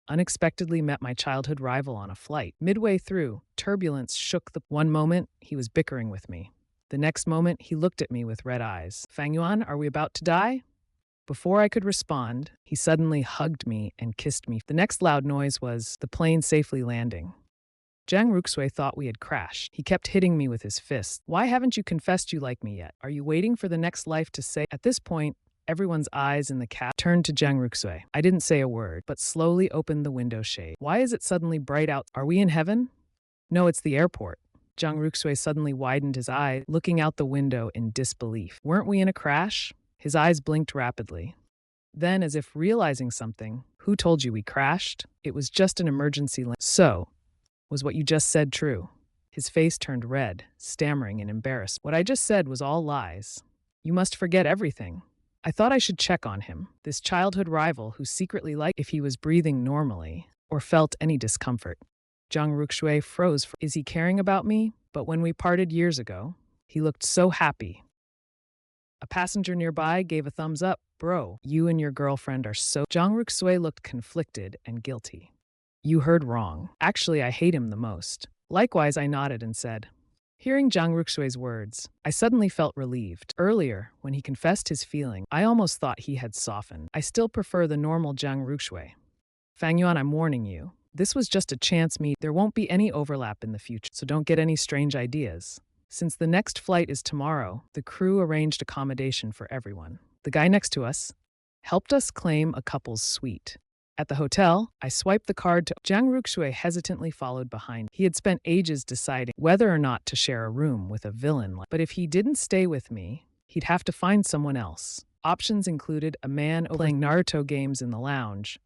Unexpectedly met my childhood rival on a flight. Midway through, turbulence shook the. One moment, he was bickering with me. The next moment, he looked at me with red eyes. Fang Yuan, are we about to die? Before I could respond, he suddenly hugged me and kissed me. The next loud noise was the plane safely landing. Jiang Ruxui thought we had crashed. He kept hitting me with his fist. Why haven't you confessed you like me yet? Are you waiting for the next life to say? At this point, everyone's eyes in the cab turned to Jiang Ruxui. I didn't say a word, but slowly opened the window shade. Why is it suddenly bright out? Are we in heaven? No, it's the airport. Jiang Ruxui suddenly widened his eyes, looking out the window in disbelief. Weren't we in a crash? His eyes blinked rapidly. Then, as if realizing something, who told you we crashed? It was just an emergency land. So, was what you just said true? His face turned red, stammering in embarrassment. What I just said was all lies. You must forget everything. I thought I should check on him, this childhood rival who secretly liked if he was breathing normally or felt any discomfort. Jiang Ruxui froze. Is he caring about me? But when we parted years ago, he looked so happy. A passenger nearby gave a thumbs up. Bro, you and your girlfriend are so. Jiang Ruxui looked conflicted and guilty. You heard wrong. Actually, I hate him the most. Likewise, I nodded and said. Hearing Jiang Ruxui's words, I suddenly felt relieved. Earlier, when he confessed his feeling, I almost thought he had softened. I still prefer the normal Jiang Ruxui. Fang Yuan, I'm warning you. This was just a chance meet. There won't be any overlap in the future, so don't get any strange ideas. Since the next flight is tomorrow, the crew arranged accommodation for everyone. The guy next to us helped us claim a couple's suite. At the hotel, I swiped the card to Jiang Ruxui hesitantly followed behind. He had spent ages deciding whether or not to share a room with a villain. But if he didn't stay with me, he'd have to find someone else. Options included a man playing Naruto games in the lounge,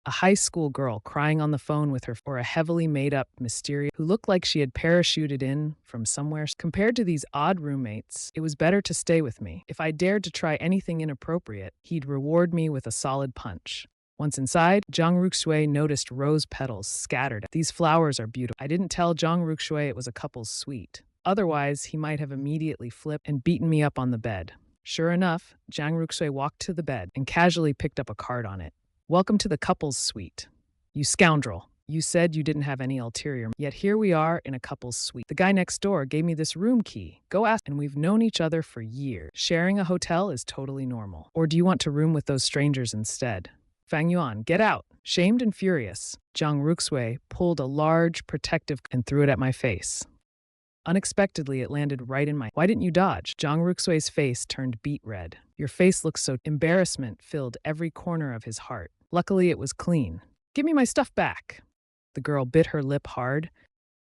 a high school girl crying on the phone with her, or a heavily made-up mysterious who looked like she had parachuted in from somewhere. Compared to these odd roommates, it was better to stay with me. If I dared to try anything inappropriate, he'd reward me with a solid punch. Once inside, Jiang Ruxui noticed rose petals scattered. These flowers are beautiful. I didn't tell Jiang Ruxui it was a couple's suite. Otherwise, he might have immediately flipped and beaten me up on the bed. Sure enough, Jiang Ruxui walked to the bed and casually picked up a card on it. Welcome to the couple's suite. You scoundrel. You said you didn't have any ulterior, yet here we are in a couple's suite. The guy next door gave me this room key. Go ask, and we've known each other for years. Sharing a hotel is totally normal. Or do you want to room with those strangers instead? Fang Yuan, get out. Shamed and furious, Jiang Ruxui pulled a large protective and threw it at my face. Unexpectedly, it landed right in my. Why didn't you dodge? Jiang Ruxui's face turned beet red. Your face looks so. Embarrassment filled every corner of his heart. Luckily, it was clean. Give me my stuff back. The girl bit her lip hard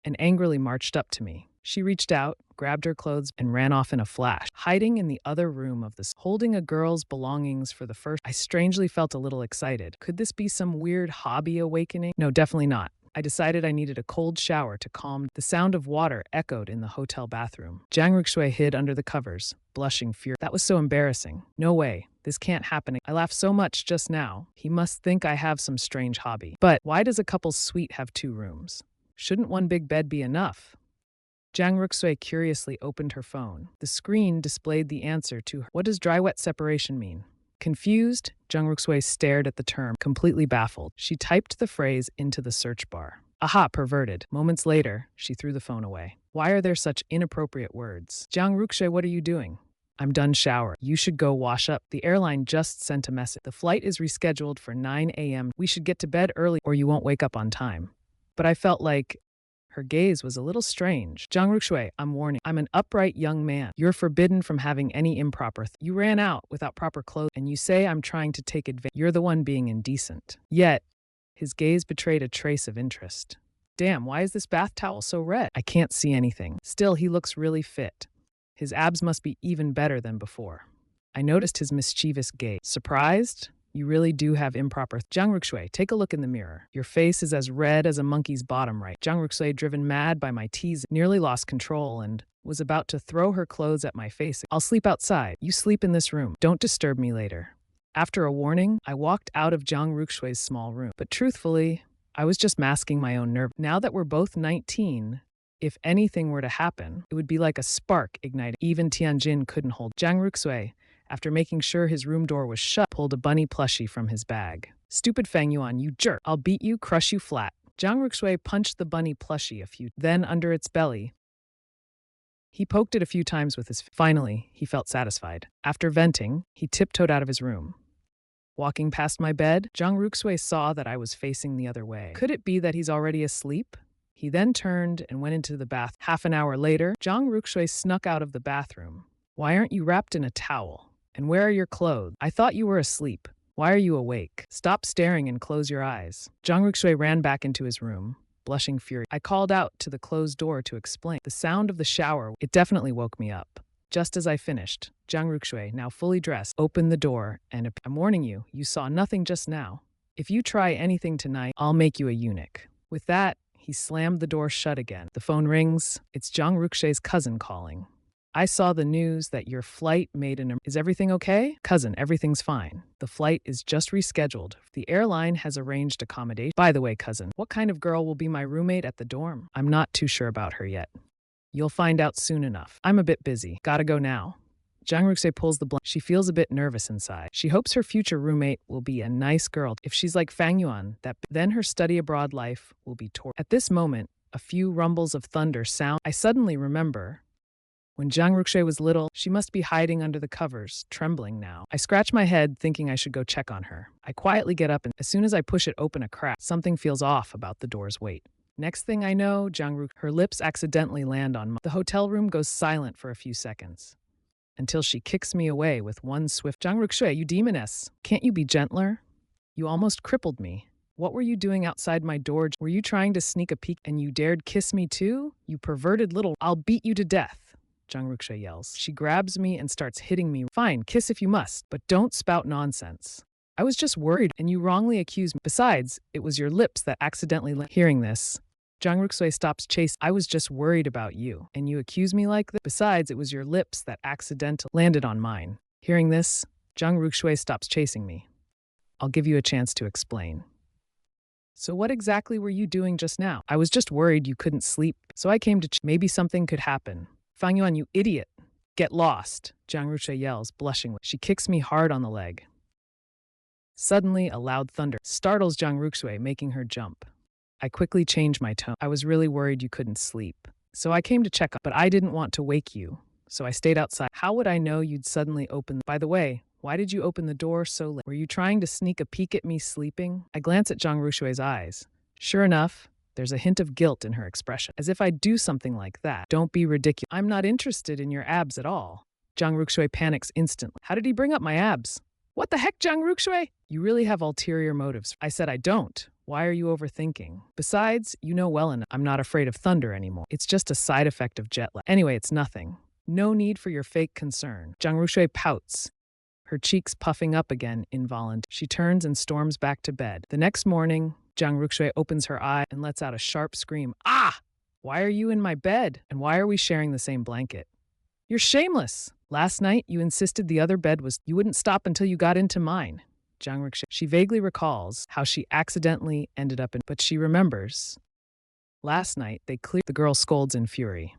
and angrily marched up to me. She reached out, grabbed her clothes, and ran off in a flash. Hiding in the other room of the holding a girl's belongings for the first, I strangely felt a little excited. Could this be some weird hobby awakening? No, definitely not. I decided I needed a cold shower to calm. The sound of water echoed in the hotel bathroom. Jiang Ruxui hid under the covers, blushing furiously. That was so embarrassing. No way. This can't happen. I laughed so much just now. He must think I have some strange hobby. But why does a couple's suite have 2 rooms? Shouldn't one big bed be enough? Jiang Ruxui curiously opened her phone. The screen displayed the answer to her. What does dry-wet separation mean? Confused, Jiang Ruxui stared at the term, completely baffled. She typed the phrase into the search bar. Aha, perverted. Moments later, she threw the phone away. Why are there such inappropriate words? Jiang Ruxui, what are you doing? I'm done showering. You should go wash up. The airline just sent a message. The flight is rescheduled for 9 a.m. We should get to bed early or you won't wake up on time. But I felt like her gaze was a little strange. Jiang Ruxui, I'm warning. I'm an upright young man. You're forbidden from having any improper You ran out without proper clothes, and you say I'm trying to take advantage. You're the one being indecent. Yet, his gaze betrayed a trace of interest. Damn, why is this bath towel so red? I can't see anything. Still, he looks really fit. His abs must be even better than before. I noticed his mischievous gaze. Surprised? You really do have improper. Jiang Ruxui, take a look in the mirror. Your face is as red as a monkey's bottom right. Jiang Ruxui, driven mad by my tease, nearly lost control and was about to throw her clothes at my face. I'll sleep outside. You sleep in this room. Don't disturb me later. After a warning, I walked out of Jiang Ruxui's small room. But truthfully, I was just masking my own nerve. Now that we're both 19, if anything were to happen, it would be like a spark igniting. Even Tianjin couldn't hold. Jiang Ruxui, after making sure his room door was shut, pulled a bunny plushie from his bag. Stupid Fang Yuan, you jerk. I'll beat you, crush you flat. Zhang Ruxue punched the bunny plushie a few, then under its belly. He poked it a few times with his. Finally, he felt satisfied. After venting, he tiptoed out of his room. Walking past my bed, Zhang Ruxue saw that I was facing the other way. Could it be that he's already asleep? He then turned and went into the bath. Half an hour later, Zhang Ruxue snuck out of the bathroom. Why aren't you wrapped in a towel? And where are your clothes? I thought you were asleep. Why are you awake? Stop staring and close your eyes. Zhang Ruxue ran back into his room, blushing fury. I called out to the closed door to explain. The sound of the shower, it definitely woke me up. Just as I finished, Zhang Ruxue, now fully dressed, opened the door and I'm warning you, you saw nothing just now. If you try anything tonight, I'll make you a eunuch. With that, he slammed the door shut again. The phone rings. It's Zhang Ruxue's cousin calling. I saw the news that your flight made an... Is everything okay? Cousin, everything's fine. The flight is just rescheduled. The airline has arranged accommodation. By the way, cousin, what kind of girl will be my roommate at the dorm? I'm not too sure about her yet. You'll find out soon enough. I'm a bit busy. Gotta go now. Zhang Ruxue pulls the blanket. She feels a bit nervous inside. She hopes her future roommate will be a nice girl. If she's like Fang Yuan, then her study abroad life will be torn. At this moment, a few rumbles of thunder sound. I suddenly remember, when Zhang Ruxue was little, she must be hiding under the covers, trembling now. I scratch my head, thinking I should go check on her. I quietly get up, and as soon as I push it open a crack, something feels off about the door's weight. Next thing I know, her lips accidentally land on mine. The hotel room goes silent for a few seconds, until she kicks me away with one swift, Zhang Ruxue, you demoness. Can't you be gentler? You almost crippled me. What were you doing outside my door? Were you trying to sneak a peek and you dared kiss me too? You perverted little... I'll beat you to death, Zhang Ruxue yells. She grabs me and starts hitting me. Fine, kiss if you must, but don't spout nonsense. I was just worried and you wrongly accused me. Besides, it was your lips that accidentally... Hearing this, Zhang Ruxue stops chasing. I was just worried about you, and you accuse me like this? Besides, it was your lips that accidentally landed on mine. Hearing this, Zhang Ruxue stops chasing me. I'll give you a chance to explain. So what exactly were you doing just now? I was just worried you couldn't sleep, so I came to maybe something could happen. Fang Yuan, you idiot. Get lost, Zhang Ruxue yells, blushing. She kicks me hard on the leg. Suddenly, a loud thunder startles Zhang Ruxue, making her jump. I quickly changed my tone. I was really worried you couldn't sleep, so I came to check on, but I didn't want to wake you, so I stayed outside. How would I know you'd suddenly open? By the way, why did you open the door so late? Were you trying to sneak a peek at me sleeping? I glance at Zhang Ruxue's eyes. Sure enough, there's a hint of guilt in her expression. As if I'd do something like that. Don't be ridiculous. I'm not interested in your abs at all. Zhang Ruxue panics instantly. How did he bring up my abs? What the heck, Zhang Ruxue? You really have ulterior motives. I said I don't. Why are you overthinking? Besides, you know well enough, I'm not afraid of thunder anymore. It's just a side effect of jet lag. Anyway, it's nothing. No need for your fake concern. Zhang Ruxue pouts, her cheeks puffing up again involuntarily. She turns and storms back to bed. The next morning, Zhang Ruxue opens her eye and lets out a sharp scream. Ah! Why are you in my bed? And why are we sharing the same blanket? You're shameless. Last night, you insisted the other bed was... You wouldn't stop until you got into mine. Zhang Ruxue. She vaguely recalls how she accidentally ended up in... But she remembers. Last night, the girl scolds in fury.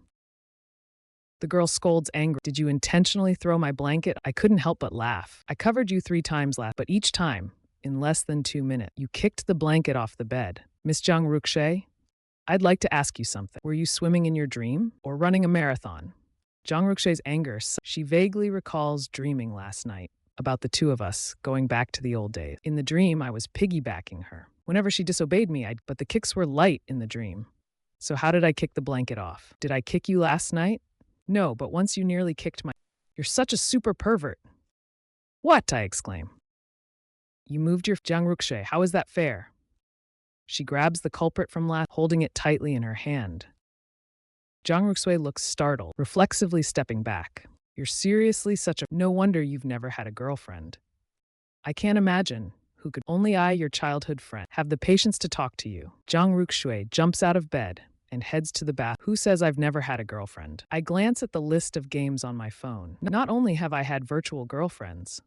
The girl scolds angry. Did you intentionally throw my blanket? I couldn't help but laugh. I covered you 3 times last, but each time, in less than 2 minutes, you kicked the blanket off the bed. Miss Zhang Ruxue, I'd like to ask you something. Were you swimming in your dream or running a marathon? Zhang Ruxue's anger. She vaguely recalls dreaming last night about the two of us going back to the old days. In the dream, I was piggybacking her. Whenever she disobeyed me, but the kicks were light in the dream. So how did I kick the blanket off? Did I kick you last night? No, but once you nearly kicked my... You're such a super pervert. What? I exclaim. You moved your... Zhang Ruxue, how is that fair? She grabs the culprit from last, holding it tightly in her hand. Zhang Ruxue looks startled, reflexively stepping back. You're seriously such a... No wonder you've never had a girlfriend. I can't imagine who could... Only I, your childhood friend, have the patience to talk to you. Zhang Ruxue jumps out of bed and heads to the bath. Who says I've never had a girlfriend? I glance at the list of games on my phone. Not only have I had virtual girlfriends,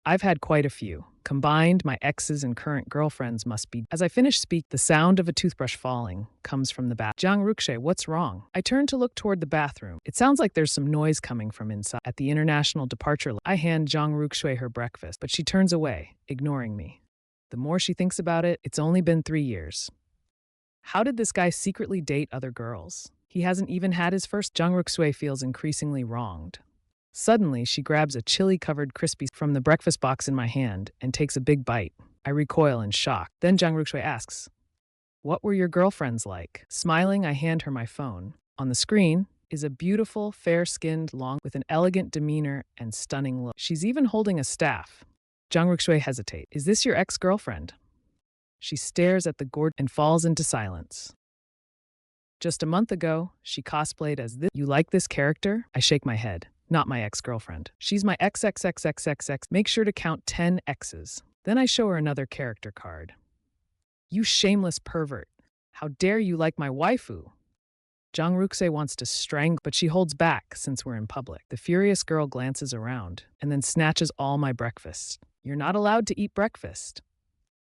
I've had quite a few. Combined, my exes and current girlfriends must be... As I finish speaking, the sound of a toothbrush falling comes from the bath. Zhang Ruxue, what's wrong? I turn to look toward the bathroom. It sounds like there's some noise coming from inside. At the international departure, I hand Zhang Ruxue her breakfast, but she turns away, ignoring me. The more she thinks about it, it's only been 3 years. How did this guy secretly date other girls? He hasn't even had his first. Jang Ruksui feels increasingly wronged. Suddenly, she grabs a chili-covered crispy from the breakfast box in my hand and takes a big bite. I recoil in shock. Then Jang Ruksui asks, "What were your girlfriends like?" Smiling, I hand her my phone. On the screen is a beautiful, fair-skinned, long with an elegant demeanor and stunning look. She's even holding a staff. Jang Ruksui hesitates. "Is this your ex-girlfriend?" She stares at the gourd and falls into silence. "Just a month ago, she cosplayed as this." "You like this character?" I shake my head. "Not my ex-girlfriend. She's my XXXXXX. Make sure to count 10 X's." Then I show her another character card. "You shameless pervert. How dare you like my waifu?" Jang Ruksui wants to strangle, but she holds back since we're in public. The furious girl glances around and then snatches all my breakfast. "You're not allowed to eat breakfast.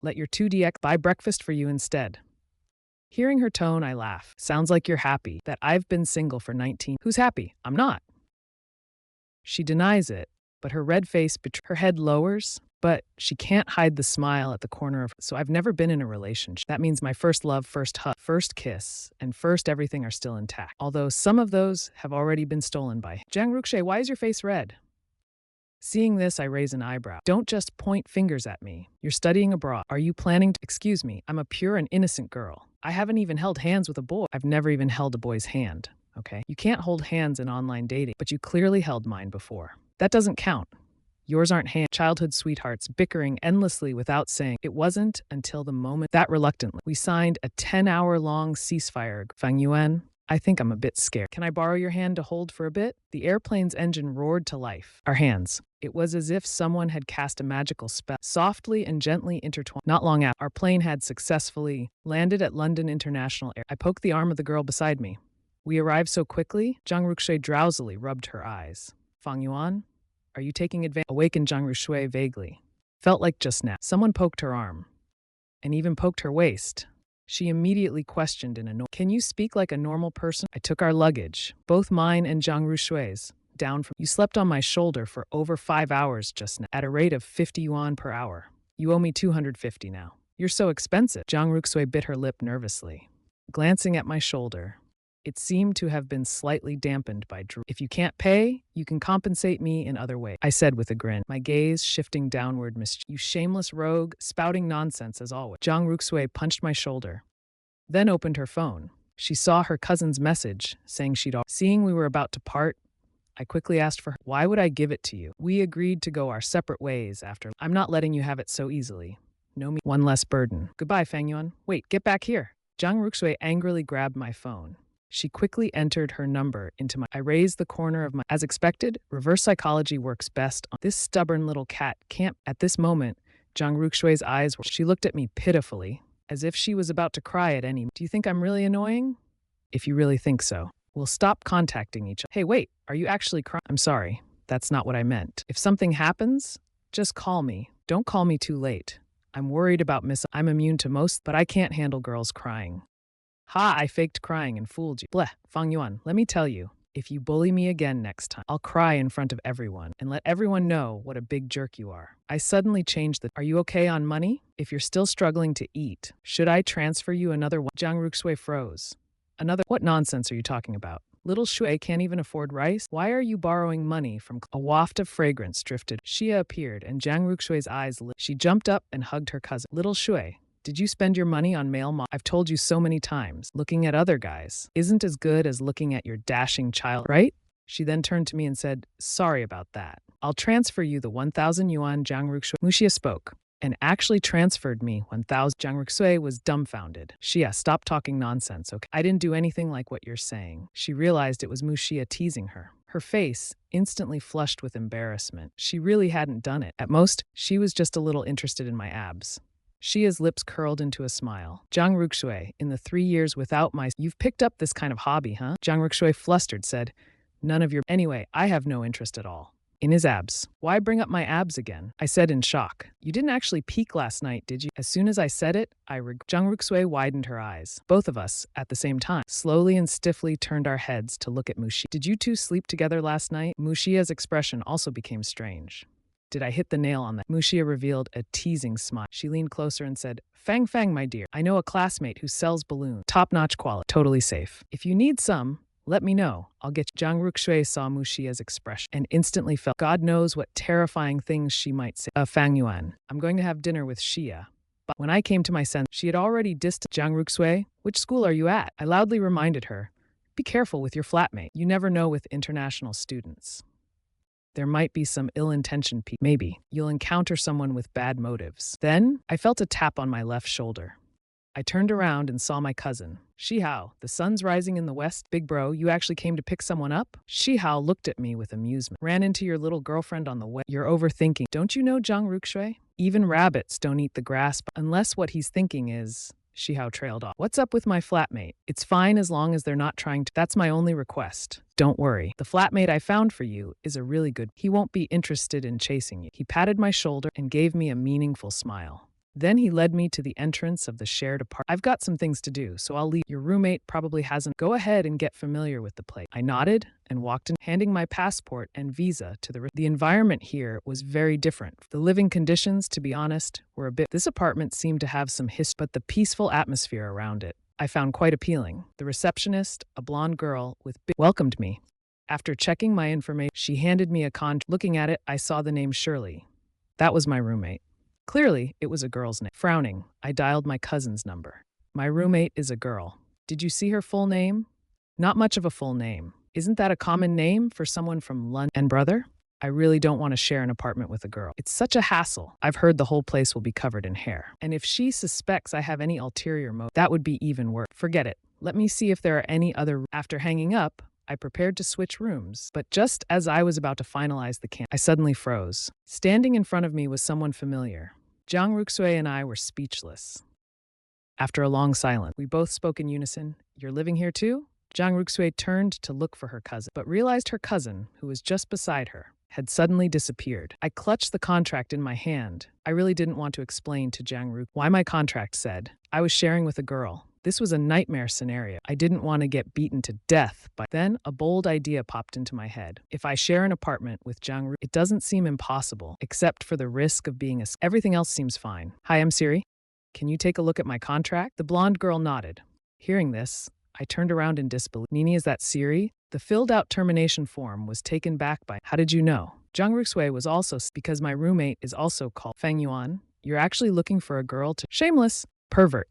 Let your 2DX buy breakfast for you instead." Hearing her tone, I laugh. "Sounds like you're happy that I've been single for 19. Who's happy? I'm not." She denies it, but her red face her head lowers, but she can't hide the smile at the corner of. "So I've never been in a relationship. That means my first love, first hug, first kiss, and first everything are still intact. Although some of those have already been stolen by." "Jang Ruksui, why is your face red?" Seeing this, I raise an eyebrow. "Don't just point fingers at me. You're studying abroad. Are you planning to—" "Excuse me, I'm a pure and innocent girl. I haven't even held hands with a boy." "I've never even held a boy's hand, okay? You can't hold hands in online dating, but you clearly held mine before. That doesn't count. Yours aren't childhood sweethearts bickering endlessly without saying." It wasn't until the moment that reluctantly we signed a 10-hour-long ceasefire. "Fang Yuan, I think I'm a bit scared. Can I borrow your hand to hold for a bit?" The airplane's engine roared to life. Our hands. It was as if someone had cast a magical spell, softly and gently intertwined. Not long after, our plane had successfully landed at London International Airport. I poked the arm of the girl beside me. "We arrived so quickly?" Jang Ruksui drowsily rubbed her eyes. "Fang Yuan, are you taking advantage?" Awakened Jang Ruksui vaguely. Felt like just now. Someone poked her arm, and even poked her waist. She immediately questioned in a "Can you speak like a normal person?" I took our luggage, both mine and Jang Rushui's, down from. "You slept on my shoulder for over 5 hours just now, at a rate of 50 yuan per hour. You owe me 250 now. You're so expensive." Jang Ruksui bit her lip nervously, glancing at my shoulder. It seemed to have been slightly dampened by drool. "If you can't pay, you can compensate me in other ways," I said with a grin, my gaze shifting downward. "You shameless rogue, spouting nonsense as always." Jang Ruksui punched my shoulder, then opened her phone. She saw her cousin's message, saying Seeing we were about to part, I quickly asked for her. "Why would I give it to you? We agreed to go our separate ways after. I'm not letting you have it so easily. No me. One less burden. Goodbye, Fang Yuan. Wait, get back here." Jang Ruksui angrily grabbed my phone. She quickly entered her number into my. I raised the corner of my. As expected, reverse psychology works best on this stubborn little cat. Can't. At this moment, Jang Rukshui's eyes were. She looked at me pitifully, as if she was about to cry at any. "Do you think I'm really annoying? If you really think so, we'll stop contacting each other." "Hey, wait, are you actually crying?" "I'm sorry, that's not what I meant. If something happens, just call me. Don't call me too late. I'm worried about I'm immune to most, but I can't handle girls crying." "Ha, I faked crying and fooled you. Bleh, Fang Yuan, let me tell you, if you bully me again next time, I'll cry in front of everyone and let everyone know what a big jerk you are." I suddenly changed the. "Are you okay on money? If you're still struggling to eat, should I transfer you another one?" Jang Ruksui froze. "Another? What nonsense are you talking about? Little Shui can't even afford rice? Why are you borrowing money from?" A waft of fragrance drifted. Shia appeared and Jang Rukshui's eyes lit. She jumped up and hugged her cousin. "Little Shui, did you spend your money on male I've told you so many times, looking at other guys isn't as good as looking at your dashing child, right?" She then turned to me and said, "Sorry about that. I'll transfer you the 1,000 yuan." Jang Ruksui. Muxia spoke and actually transferred me 1,000. Jang Ruksui was dumbfounded. "Shia, stop talking nonsense, okay? I didn't do anything like what you're saying." She realized it was Muxia teasing her. Her face instantly flushed with embarrassment. She really hadn't done it. At most, she was just a little interested in my abs. Shia's lips curled into a smile. "Jang Rukshui, in the 3 years without my— You've picked up this kind of hobby, huh?" Jang Rukshui, flustered, said, "None of your— Anyway, I have no interest at all." In his abs. "Why bring up my abs again?" I said in shock. "You didn't actually peek last night, did you?" As soon as I said it, Jang Ruksui widened her eyes. Both of us, at the same time, slowly and stiffly turned our heads to look at Muxia. "Did you two sleep together last night?" Muxia's expression also became strange. Did I hit the nail on the Muxia revealed a teasing smile. She leaned closer and said, Fang Fang, my dear, I know a classmate who sells balloons. Top-notch quality. Totally safe. If you need some, let me know. I'll get you. Zhang Ruxue saw Muxia's expression and instantly felt God knows what terrifying things she might say. Fang Yuan, I'm going to have dinner with Xia. But when I came to my senses, she had already distanced. Zhang Ruxue, which school are you at? I loudly reminded her. Be careful with your flatmate. You never know with international students. There might be some ill-intentioned people. Maybe you'll encounter someone with bad motives. Then I felt a tap on my left shoulder. I turned around and saw my cousin. Shihao, the sun's rising in the west. Big bro, you actually came to pick someone up? Shihao looked at me with amusement. Ran into your little girlfriend on the way. You're overthinking. Don't you know Zhang Ruxue? Even rabbits don't eat the grass unless what he's thinking is... Shihao trailed off. What's up with my flatmate? It's fine as long as they're not trying to... That's my only request. Don't worry. The flatmate I found for you is a really good... He won't be interested in chasing you. He patted my shoulder and gave me a meaningful smile. Then he led me to the entrance of the shared apartment. I've got some things to do, so I'll leave. Your roommate probably hasn't. Go ahead and get familiar with the place. I nodded and walked in, handing my passport and visa to the environment here was very different. The living conditions, to be honest, were a bit... This apartment seemed to have some history, but the peaceful atmosphere around it I found quite appealing. The receptionist, a blonde girl with welcomed me. After checking my information, she handed me a contract. Looking at it, I saw the name Shirley. That was my roommate. Clearly, it was a girl's name. Frowning, I dialed my cousin's number. My roommate is a girl. Did you see her full name? Not much of a full name. Isn't that a common name for someone from London? And brother? I really don't want to share an apartment with a girl. It's such a hassle. I've heard the whole place will be covered in hair. And if she suspects I have any ulterior motive, that would be even worse. Forget it. Let me see if there are any other... After hanging up, I prepared to switch rooms, but just as I was about to finalize the I suddenly froze. Standing in front of me was someone familiar. Zhang Ruxue and I were speechless. After a long silence, we both spoke in unison. You're living here too? Zhang Ruxue turned to look for her cousin, but realized her cousin, who was just beside her, had suddenly disappeared. I clutched the contract in my hand. I really didn't want to explain to Zhang Ruxue why my contract said I was sharing with a girl. This was a nightmare scenario. I didn't want to get beaten to death, but then a bold idea popped into my head. If I share an apartment with Zhang Ruxue, it doesn't seem impossible, except for the risk of being everything else seems fine. Hi, I'm Siri. Can you take a look at my contract? The blonde girl nodded. Hearing this, I turned around in disbelief. Nini, is that Siri? The filled-out termination form was taken back by... How did you know? Zhang Ruxue was also... Because my roommate is also called Fang Yuan. You're actually looking for a girl to... Shameless. Pervert.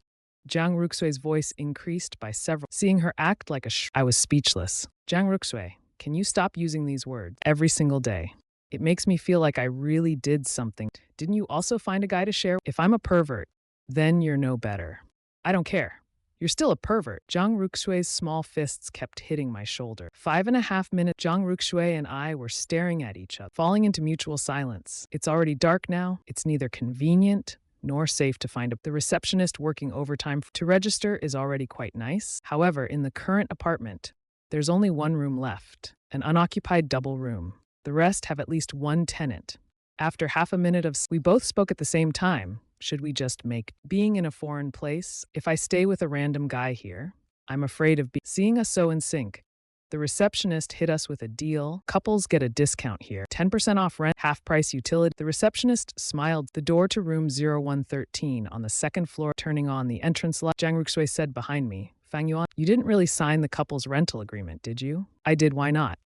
Zhang Ruxue's voice increased by several. Seeing her act like I was speechless. Zhang Ruxue, can you stop using these words every single day? It makes me feel like I really did something. Didn't you also find a guy to share? If I'm a pervert, then you're no better. I don't care. You're still a pervert. Zhang Ruxue's small fists kept hitting my shoulder. 5.5 minutes. Zhang Ruxue and I were staring at each other, falling into mutual silence. It's already dark now. It's neither convenient nor safe to find the receptionist working overtime to register is already quite nice. However, in the current apartment, there's only one room left, an unoccupied double room. The rest have at least one tenant. After half a minute we both spoke at the same time. Should we just make being in a foreign place? If I stay with a random guy here, I'm afraid of seeing us so in sync. The receptionist hit us with a deal. Couples get a discount here. 10% off rent, half-price utility. The receptionist smiled. The door to room 0113 on the second floor, turning on the entrance light. Zhang Ruxue said behind me, Fang Yuan, you didn't really sign the couple's rental agreement, did you? I did, why not?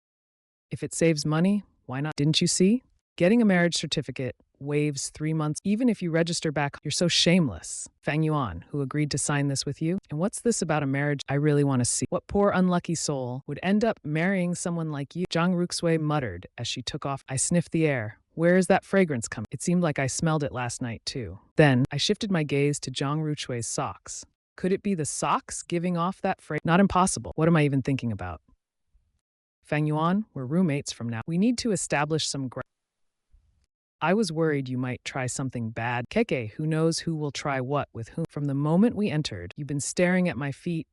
If it saves money, why not? Didn't you see? Getting a marriage certificate waives 3 months, even if you register back. You're so shameless. Fang Yuan, who agreed to sign this with you? And what's this about a marriage? I really want to see. What poor unlucky soul would end up marrying someone like you? Zhang Ruxue muttered as she took off. I sniffed the air. Where is that fragrance coming? It seemed like I smelled it last night too. Then I shifted my gaze to Zhang Ruxue's socks. Could it be the socks giving off that fragrance? Not impossible. What am I even thinking about? Fang Yuan, we're roommates from now. We need to establish some I was worried you might try something bad. Keke, who knows who will try what with whom? From the moment we entered, you've been staring at my feet.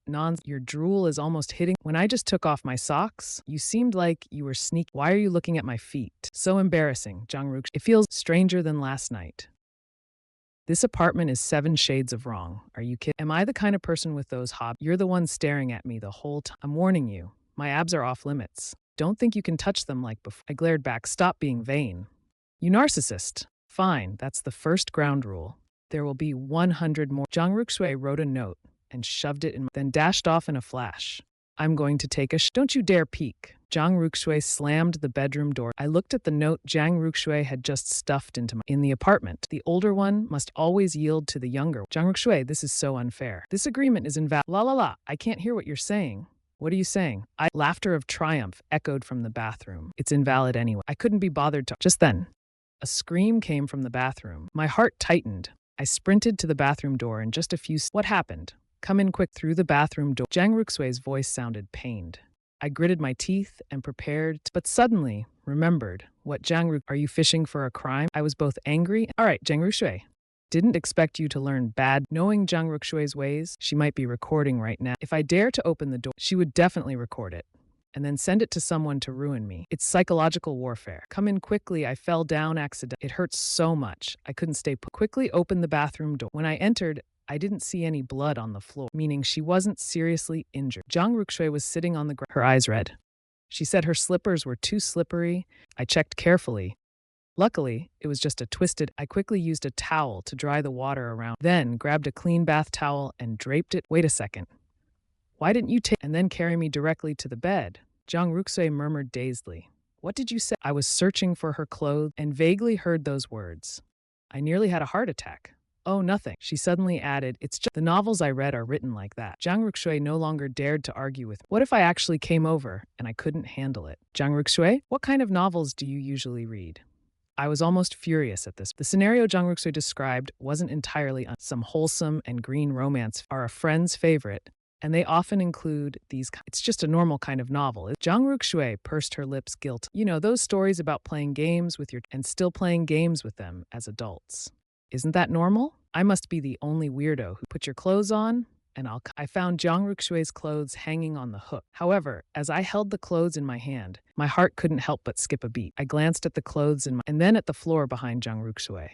Your drool is almost hitting. When I just took off my socks, you seemed like you were sneaking. Why are you looking at my feet? So embarrassing, Zhang Ruxue. It feels stranger than last night. This apartment is 7 shades of wrong. Are you kidding? Am I the kind of person with those hobbies? You're the one staring at me the whole time. I'm warning you. My abs are off limits. Don't think you can touch them like before. I glared back. Stop being vain. You narcissist. Fine, that's the first ground rule. There will be 100 more. Zhang Ruxue wrote a note and shoved it in, then dashed off in a flash. I'm going to take a Don't you dare peek. Zhang Ruxue slammed the bedroom door. I looked at the note Zhang Ruxue had just stuffed in the apartment. The older one must always yield to the younger. Zhang Ruxue, this is so unfair. This agreement is invalid. La la la, I can't hear what you're saying. What are you saying? Laughter of triumph echoed from the bathroom. It's invalid anyway. I couldn't be bothered to. Just then, a scream came from the bathroom. My heart tightened. I sprinted to the bathroom door in just a few. What happened? Come in quick. Through the bathroom door. Zhang Ruxue's voice sounded pained. I gritted my teeth and prepared, but suddenly remembered. What, are you fishing for a crime? I was both angry. All right, Zhang Ruxue. Didn't expect you to learn bad. Knowing Zhang Ruxue's ways, she might be recording right now. If I dare to open the door, she would definitely record it and then send it to someone to ruin me. It's psychological warfare. Come in quickly. I fell down accidentally. It hurts so much. I couldn't stay put. Quickly opened the bathroom door. When I entered, I didn't see any blood on the floor, meaning she wasn't seriously injured. Zhang Ruxue was sitting on the ground, her eyes red. She said her slippers were too slippery. I checked carefully. Luckily, it was just a twisted. I quickly used a towel to dry the water around, then grabbed a clean bath towel and draped it. Wait a second. Why didn't you take and then carry me directly to the bed? Zhang Ruxue murmured dazedly. What did you say? I was searching for her clothes and vaguely heard those words. I nearly had a heart attack. Oh, nothing. She suddenly added, it's just the novels I read are written like that. Zhang Ruxue no longer dared to argue with. What if I actually came over and I couldn't handle it? Zhang Ruxue, what kind of novels do you usually read? I was almost furious at this. The scenario Zhang Ruxue described wasn't entirely some wholesome and green romance are a friend's favorite, and they often include these. It's just a normal kind of novel. Zhang Ruxue pursed her lips guilt. You know, those stories about playing games with and still playing games with them as adults. Isn't that normal? I must be the only weirdo who put your clothes on, and I found Zhang Ruxue's clothes hanging on the hook. However, as I held the clothes in my hand, my heart couldn't help but skip a beat. I glanced at the clothes and then at the floor behind Zhang Ruxue.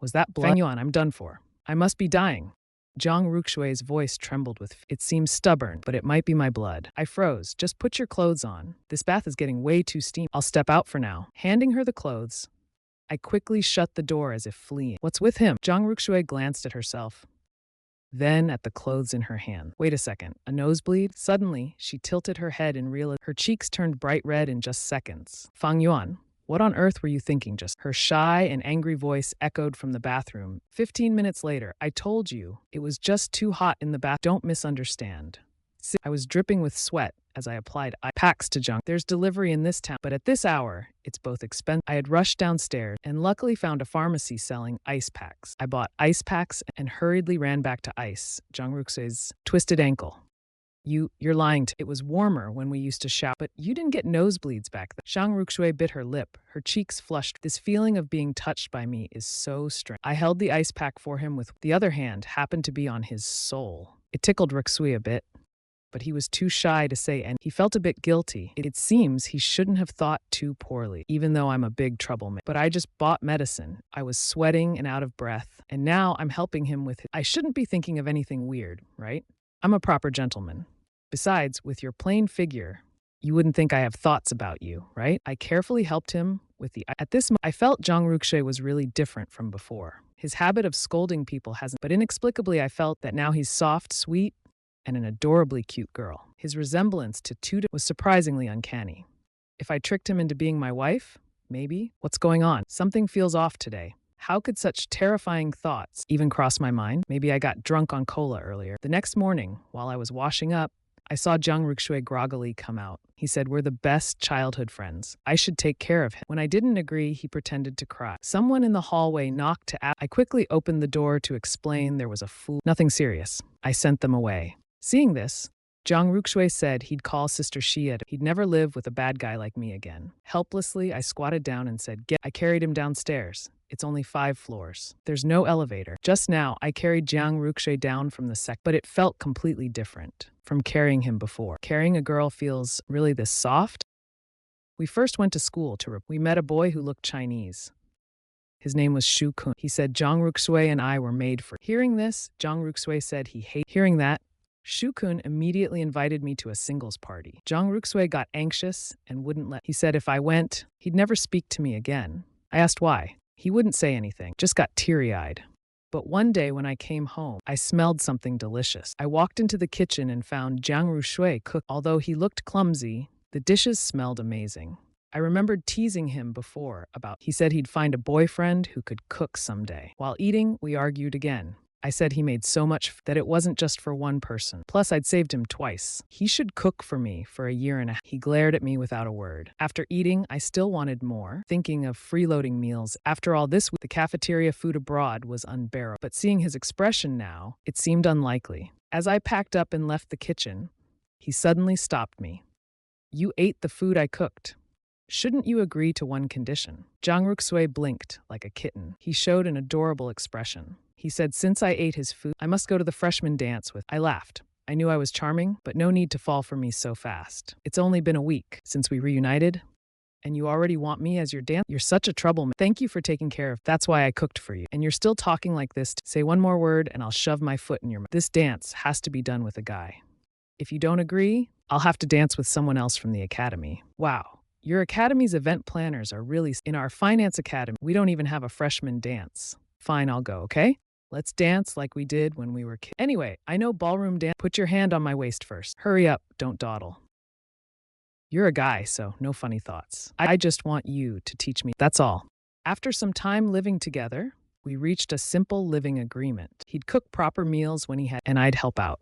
Was that blood? Fang Yuan, I'm done for. I must be dying. Zhang Ruxue's voice trembled with it seemed stubborn, but it might be my blood. I froze. Just put your clothes on. This bath is getting way too steamy. I'll step out for now. Handing her the clothes, I quickly shut the door as if fleeing. What's with him? Zhang Ruxue glanced at herself, then at the clothes in her hand. Wait a second, a nosebleed? Suddenly, she tilted her head and realized her cheeks turned bright red in just seconds. Fang Yuan, what on earth were you thinking just? Her shy and angry voice echoed from the bathroom. 15 minutes later, I told you, it was just too hot in the bath. Don't misunderstand. I was dripping with sweat as I applied packs to Zhang. There's delivery in this town, but at this hour, it's both expensive. I had rushed downstairs and luckily found a pharmacy selling ice packs. I bought ice packs and hurriedly ran back to ice Zhang Ruxue's twisted ankle. You're lying. It was warmer when we used to shout, but you didn't get nosebleeds back then. Zhang Ruxue bit her lip, her cheeks flushed. This feeling of being touched by me is so strange. I held the ice pack for him with the other hand happened to be on his soul. It tickled Ruxue a bit, but he was too shy to say, and he felt a bit guilty. It seems he shouldn't have thought too poorly, even though I'm a big troublemaker. But I just bought medicine. I was sweating and out of breath, and now I'm helping him with I shouldn't be thinking of anything weird, right? I'm a proper gentleman. Besides, with your plain figure, you wouldn't think I have thoughts about you, right? I carefully helped him with At this moment, I felt Zhang Ruxue was really different from before. His habit of scolding people hasn't, but inexplicably I felt that now he's soft, sweet, and an adorably cute girl. His resemblance to Tuda was surprisingly uncanny. If I tricked him into being my wife, maybe? What's going on? Something feels off today. How could such terrifying thoughts even cross my mind? Maybe I got drunk on cola earlier. The next morning, while I was washing up, I saw Zhang Ruxue groggily come out. He said, we're the best childhood friends. I should take care of him. When I didn't agree, he pretended to cry. Someone in the hallway knocked to ask. I quickly opened the door to explain there was a fool. Nothing serious. I sent them away. Seeing this, Zhang Ruxue said he'd call Sister Xia. He'd never live with a bad guy like me again. Helplessly, I squatted down and said, I carried him downstairs. It's only 5 floors. There's no elevator. Just now, I carried Zhang Ruxue down from the but it felt completely different from carrying him before. Carrying a girl feels really this soft. We first went to school we met a boy who looked Chinese. His name was Shu Kun. He said Zhang Ruxue and I were made for. Hearing this, Zhang Ruxue said he hated. Hearing that, Shu Kun immediately invited me to a singles party. Zhang Ruxue got anxious and wouldn't let. He said if I went, he'd never speak to me again. I asked why. He wouldn't say anything, just got teary-eyed. But one day when I came home, I smelled something delicious. I walked into the kitchen and found Jiang Rushui cooked. Although he looked clumsy, the dishes smelled amazing. I remembered teasing him before about he said he'd find a boyfriend who could cook someday. While eating, we argued again. I said he made so much that it wasn't just for one person. Plus, I'd saved him twice. He should cook for me for a year and a half. He glared at me without a word. After eating, I still wanted more, thinking of freeloading meals. After all this, the cafeteria food abroad was unbearable. But seeing his expression now, it seemed unlikely. As I packed up and left the kitchen, he suddenly stopped me. You ate the food I cooked. Shouldn't you agree to one condition? Jiang Ruxue blinked like a kitten. He showed an adorable expression. He said, since I ate his food, I must go to the freshman dance with. I laughed. I knew I was charming, but no need to fall for me so fast. It's only been a week since we reunited, and you already want me as your dance? You're such a troublemaker. Thank you for taking care of. That's why I cooked for you. And you're still talking like this. Say one more word and I'll shove my foot in your mouth. This dance has to be done with a guy. If you don't agree, I'll have to dance with someone else from the academy. Wow. Your academy's event planners are really... In our finance academy, we don't even have a freshman dance. Fine, I'll go, okay? Let's dance like we did when we were kids. Anyway, I know ballroom dance. Put your hand on my waist first. Hurry up, don't dawdle. You're a guy, so no funny thoughts. I just want you to teach me. That's all. After some time living together, we reached a simple living agreement. He'd cook proper meals when he had, and I'd help out.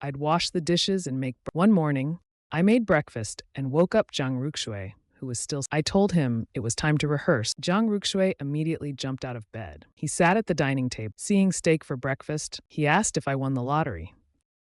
I'd wash the dishes and make... One morning, I made breakfast and woke up Jiang Ruxue, who was still... I told him it was time to rehearse. Jiang Ruxue immediately jumped out of bed. He sat at the dining table, seeing steak for breakfast. He asked if I won the lottery.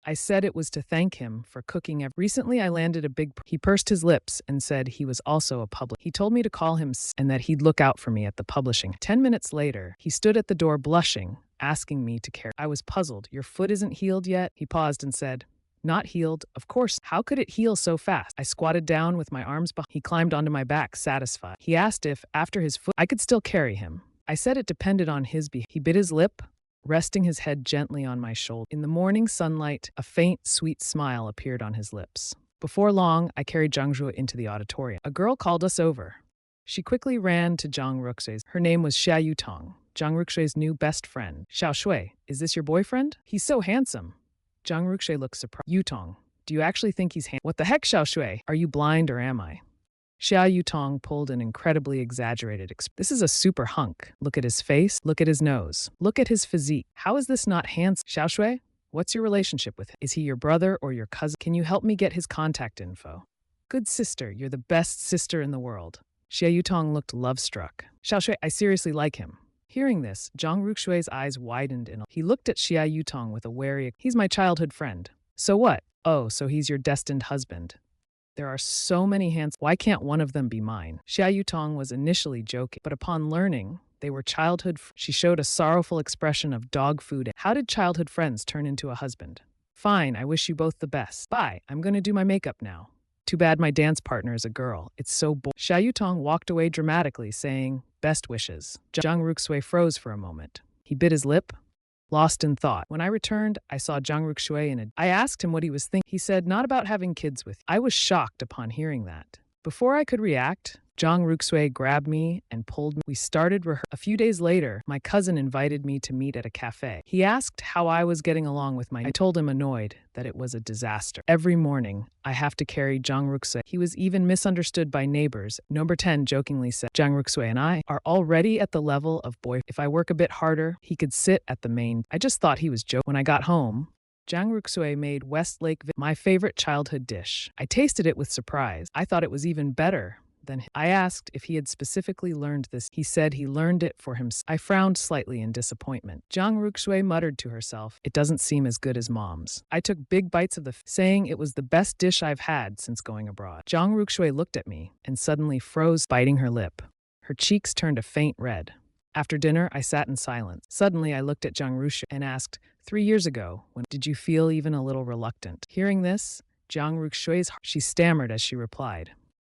I said it was to thank him for cooking. Recently, I landed a big... He pursed his lips and said he was also a public... He told me to call him and that he'd look out for me at the publishing. 10 minutes later, he stood at the door blushing, asking me to carry... I was puzzled. Your foot isn't healed yet? He paused and said, not healed, of course. How could it heal so fast? I squatted down with my arms behind. He climbed onto my back, satisfied. He asked if, after his foot, I could still carry him. I said it depended on his behavior. He bit his lip, resting his head gently on my shoulder. In the morning sunlight, a faint, sweet smile appeared on his lips. Before long, I carried Jiang Zhu into the auditorium. A girl called us over. She quickly ran to Jiang Ruxue's. Her name was Xia Yutong, Jiang Ruxue's new best friend. Xiao Shui, is this your boyfriend? He's so handsome. Jiang Ruxue looked surprised. Yutong, do you actually think he's What the heck, Xiao Shui? Are you blind or am I? Xia Yutong pulled an incredibly exaggerated expression. This is a super hunk. Look at his face. Look at his nose. Look at his physique. How is this not handsome? Xiao Shui, what's your relationship with him? Is he your brother or your cousin? Can you help me get his contact info? Good sister, you're the best sister in the world. Xia Yutong looked love-struck. Xiao Shui, I seriously like him. Hearing this, Jiang Ruxue's eyes widened and he looked at Xia Yutong with a wary... He's my childhood friend. So what? Oh, so he's your destined husband. There are so many hands. Why can't one of them be mine? Xia Yutong was initially joking, but upon learning they were childhood... She showed a sorrowful expression of dog food. How did childhood friends turn into a husband? Fine, I wish you both the best. Bye, I'm gonna do my makeup now. Too bad my dance partner is a girl. It's so boring. Xia Yutong walked away dramatically, saying, best wishes. Jiang Ruxue froze for a moment. He bit his lip, lost in thought. When I returned, I saw Jiang Ruxue I asked him what he was thinking. He said, not about having kids with you. I was shocked upon hearing that. Before I could react, Jiang Ruxue grabbed me and pulled me. We started rehearsing. A few days later, my cousin invited me to meet at a cafe. He asked how I was getting along with I told him annoyed that it was a disaster. Every morning, I have to carry Jiang Ruxue. He was even misunderstood by neighbors. Number 10 jokingly said, Jiang Ruxue and I are already at the level of boy. If I work a bit harder, he could sit at the main. I just thought he was joking. When I got home, Jiang Ruxue made Westlake my favorite childhood dish. I tasted it with surprise. I thought it was even better than... I asked if he had specifically learned this. He said he learned it for himself. I frowned slightly in disappointment. Jiang Ruxue muttered to herself, it doesn't seem as good as mom's. I took big bites of saying it was the best dish I've had since going abroad. Jiang Ruxue looked at me and suddenly froze, biting her lip. Her cheeks turned a faint red. After dinner, I sat in silence. Suddenly, I looked at Jiang Ruxue and asked, 3 years ago, when did you feel even a little reluctant? Hearing this, Jiang Ruxue's... She stammered as she replied,